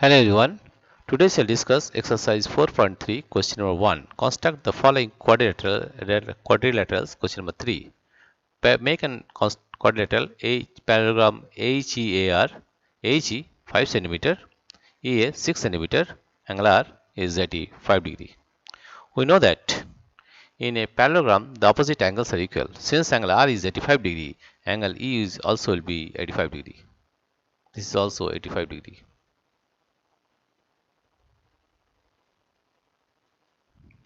Hello everyone. Today we'll discuss exercise 4.3 question number 1. Construct the following quadrilaterals. Question number 3. Make an quadrilateral parallelogram AHEAR, AHE 5 cm, EA 6 cm, angle R is 85 degree. We know that in a parallelogram the opposite angles are equal. Since angle R is 85 degree, angle E is also will be 85 degree. This is also 85 degree.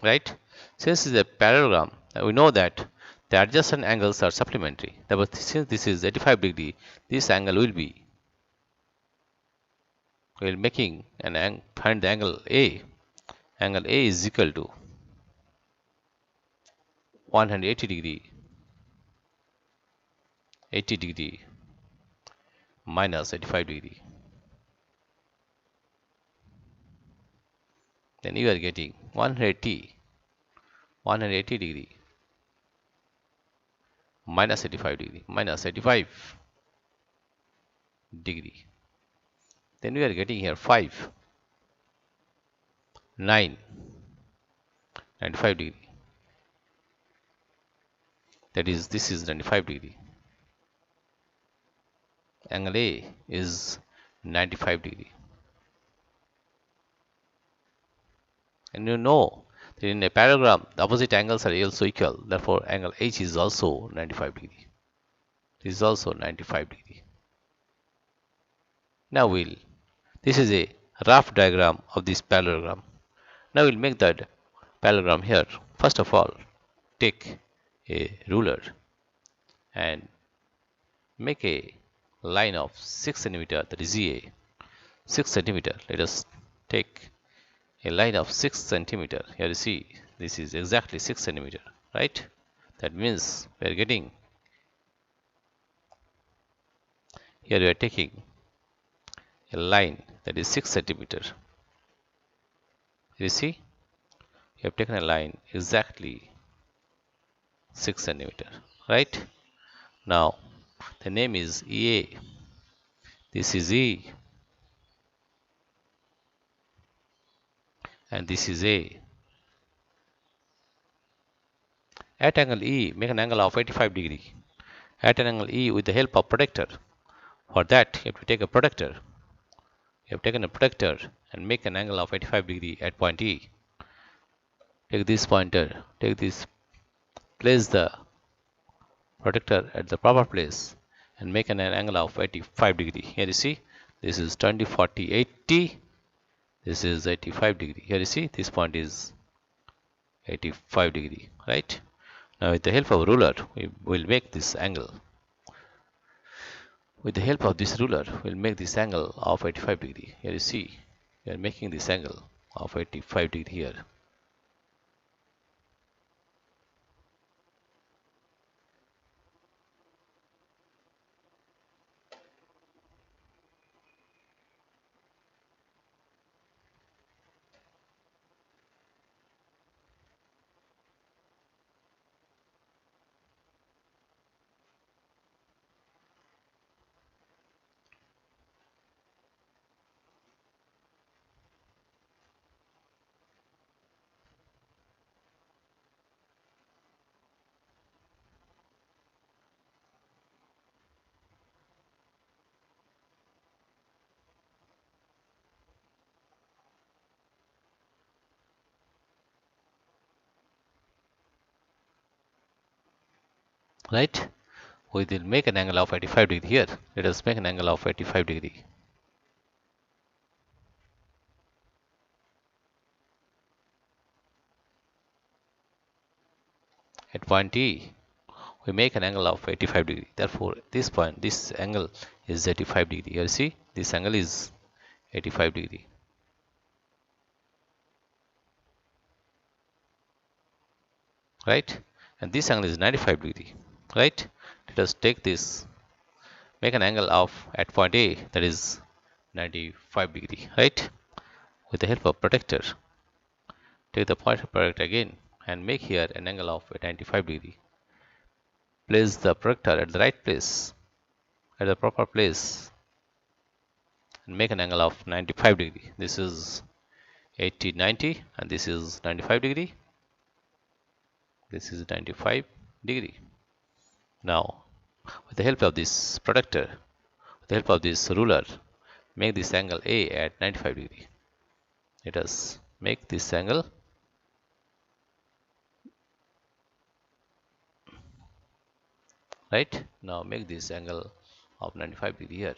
Right? Since it's a parallelogram, we know that the adjacent angles are supplementary. Therefore, since this is 85 degree, this angle will be, while making an find the angle A. Angle A is equal to 180 degree, 80 degree minus 85 degree. Then you are getting 180 degree minus 85 degree minus 85 degree. Then we are getting here 5, 9, 95 degree. That is, this is 95 degree. Angle A is 95 degree. And you know that in a parallelogram, the opposite angles are also equal. Therefore, angle H is also 95 degree. This is also 95 degree. Now this is a rough diagram of this parallelogram. Now we'll make that parallelogram here. First of all, take a ruler and make a line of 6 cm, that is EA. 6 cm. Let us take a line of 6 cm. Here you see, this is exactly 6 cm, right? That means we are getting, here we are taking a line that is 6 cm. You see, you have taken a line exactly 6 cm, right? Now the name is EA. This is E, and this is A. At angle E, make an angle of 85 degree. At an angle E with the help of protractor. For that, you have to take a protractor. You have taken a protractor and make an angle of 85 degree at point E. Take this pointer, take this, place the protractor at the proper place and make an angle of 85 degree. Here you see, this is 20, 40, 80. This is 85 degree. Here you see, this point is 85 degree, right? Now with the help of ruler, we will make this angle. With the help of this ruler, we'll make this angle of 85 degree. Here you see, we are making this angle of 85 degree here. Right? We will make an angle of 85 degree here. Let us make an angle of 85 degree. At point E, we make an angle of 85 degree. Therefore, this point, this angle is 85 degree. Here see, this angle is 85 degree. Right? And this angle is 95 degree. Right? Let us take this, make an angle of at point A, that is 95 degree. Right? With the help of protractor, take the point of protractor again and make here an angle of 95 degree. Place the protractor at the right place, at the proper place, and make an angle of 95 degree. This is 80, 90, and this is 95 degree. This is 95 degree. Now, with the help of this protractor, with the help of this ruler, make this angle A at 95 degree. Let us make this angle. Right? Now make this angle of 95 degree here.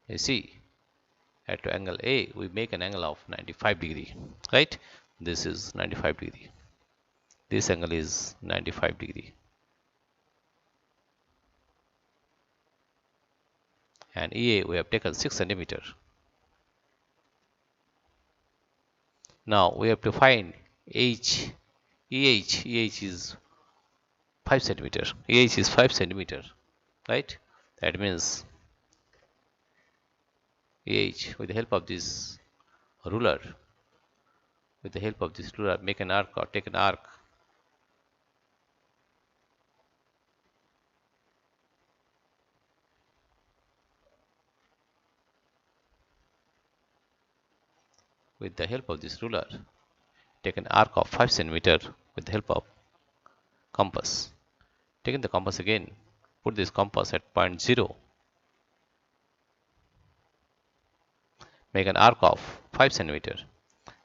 You see, at angle A, we make an angle of 95 degree. Right? This is 95 degree. This angle is 95 degree. And EA, we have taken 6 centimeter. Now we have to find H. EH is 5 centimeter. EH is 5 centimeter. Right? That means EH, with the help of this ruler, make an arc or take an arc. With the help of this ruler, take an arc of 5 centimeter with the help of compass. Taking the compass again, put this compass at point 0. Make an arc of 5 centimeter.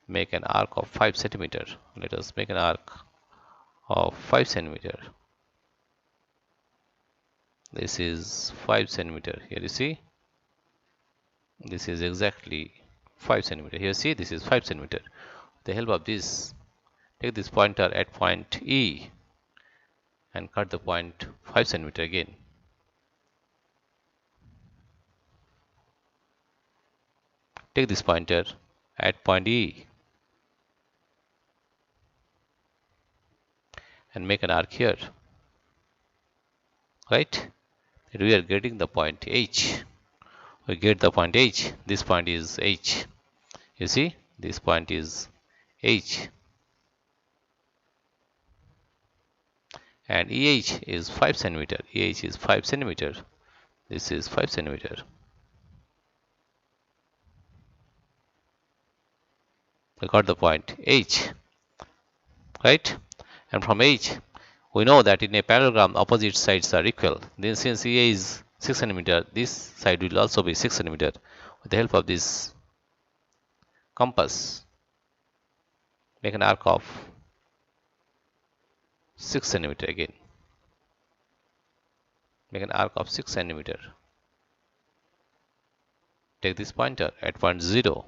Make an arc of 5 centimeter. Let us make an arc of 5 centimeter. This is 5 centimeter. Here you see, this is exactly 5 centimeter. Here see, this is 5 centimeter. With the help of this, take this pointer at point E and cut the point 5 centimeter again. Take this pointer at point E and make an arc here. Right? We are getting the point H. We get the point H. This point is H. You see, this point is H. And EH is 5 centimeter. EH is 5 centimeter. This is 5 centimeter. We got the point H. Right? And from H, we know that in a parallelogram, opposite sides are equal. Then since EA is 6 centimeter, this side will also be 6 centimeter. With the help of this compass, make an arc of 6 centimeter again. Make an arc of 6 centimeter. Take this pointer at point 0.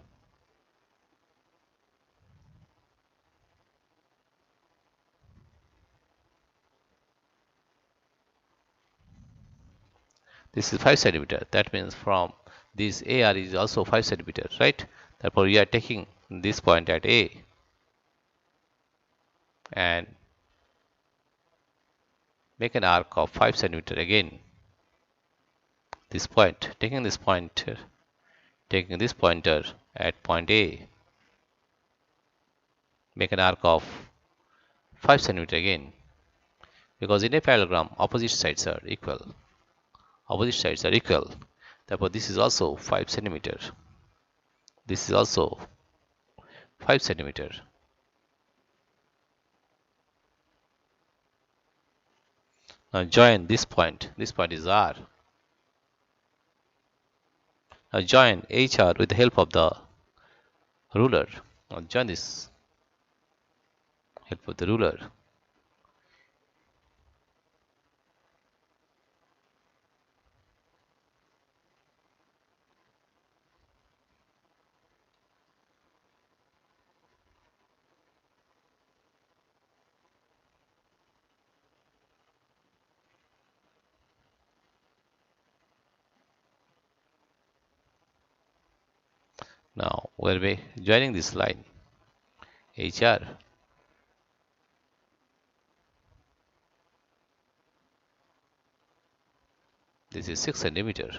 This is 5 centimeter. That means from this AR is also 5 centimeter, right? Therefore, we are taking this point at A and make an arc of 5 centimeter again. This point, taking this pointer at point A, make an arc of 5 centimeter again. Because in a parallelogram, opposite sides are equal. Opposite sides are equal. Therefore, this is also 5 centimeter. This is also 5 centimeter. Now join this point. This point is R. Now join HR with the help of the ruler. Now join this help of the ruler. Now we'll be joining this line HR. This is 6 centimeter,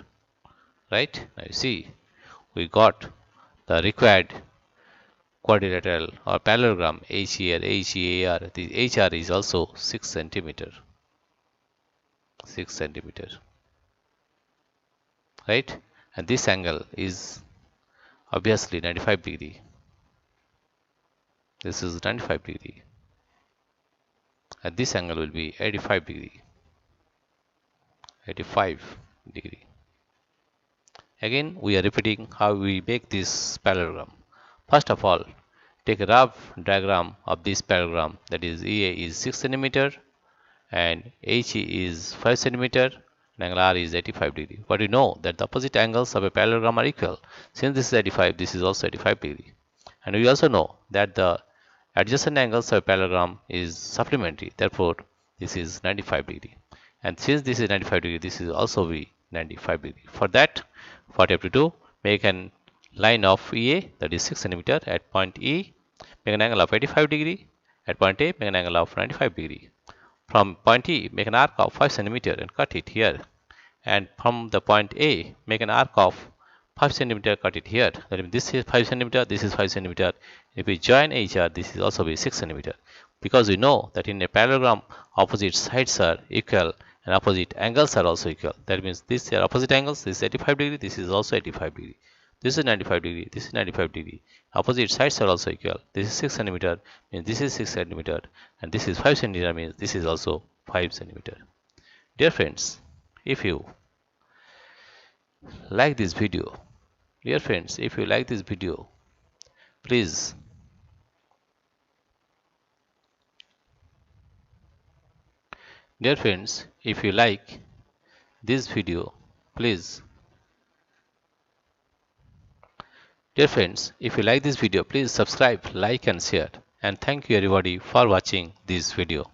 right? Now you see, we got the required quadrilateral or parallelogram HER, the HR is also 6 centimeter. 6 centimeter, right? And this angle is obviously 95 degree. This is 95 degree. And this angle will be 85 degree. 85 degree. Again, we are repeating how we make this parallelogram. First of all, take a rough diagram of this parallelogram, that is EA is 6 centimeter and HE is 5 centimeter and angle R is 85 degree. But we know that the opposite angles of a parallelogram are equal. Since this is 85, this is also 85 degree. And we also know that the adjacent angles of a parallelogram is supplementary. Therefore, this is 95 degree. And since this is 95 degree, this is also be 95 degree. For that, what you have to do, make an line of EA, that is 6 centimeter at point E, make an angle of 85 degree. At point A, make an angle of 95 degree. From point E, make an arc of 5 centimeter and cut it here. And from the point A, make an arc of 5 centimeter, cut it here. That means this is 5 centimeter, this is 5 centimeter. If we join HR, this is also be 6 centimeter. Because we know that in a parallelogram, opposite sides are equal and opposite angles are also equal. That means these are opposite angles. This is 85 degree, this is also 85 degree. This is 95 degree, this is 95 degree. Opposite sides are also equal. This is 6 centimeter, means this is 6 centimeter, and this is 5 centimeter, means this is also 5 centimeter. Dear friends, if you like this video, please if you like this video, please subscribe, like and share. And thank you everybody for watching this video.